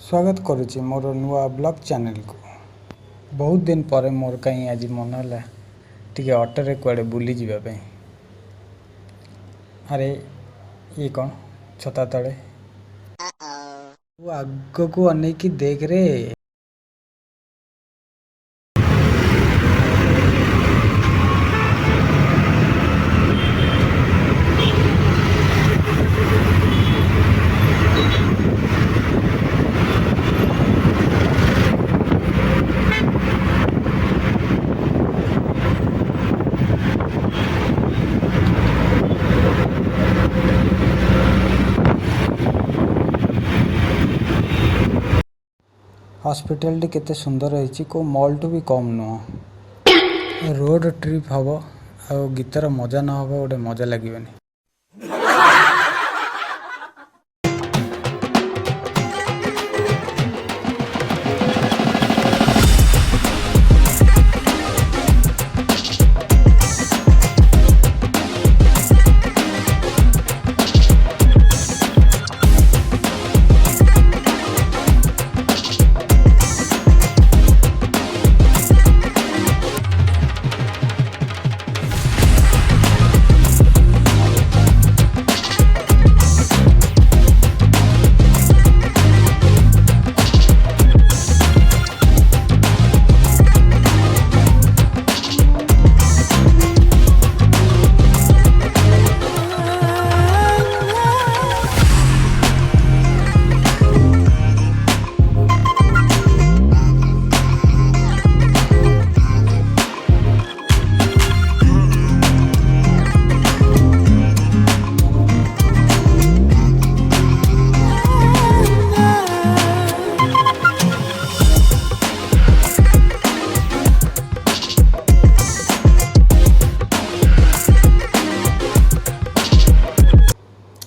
स्वागत करुच्ची मोर नुआ blog channel को। बहुत दिन पर मोर कहीं आज मन है टी ऑटोरे कुआडे बुली जावाई। अरे ये कौन छता तले तू आग को अनेक देख रे। हॉस्पिटल टी केते सुंदर रही को मॉल टू भी कम नुह। रोड ट्रिप हम आ गीतर मजा न हो गोटे मजा लगे।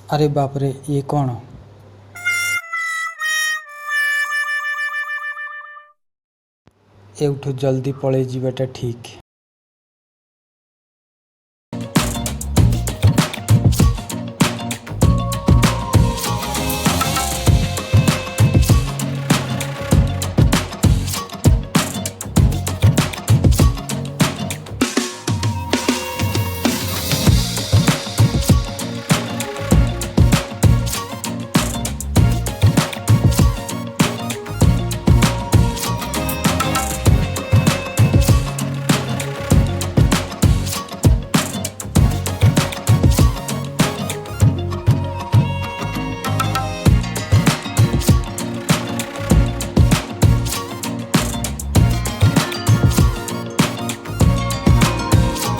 अरे बाप रे ये कौन एठू जल्दी पलि जावाटा ठीक।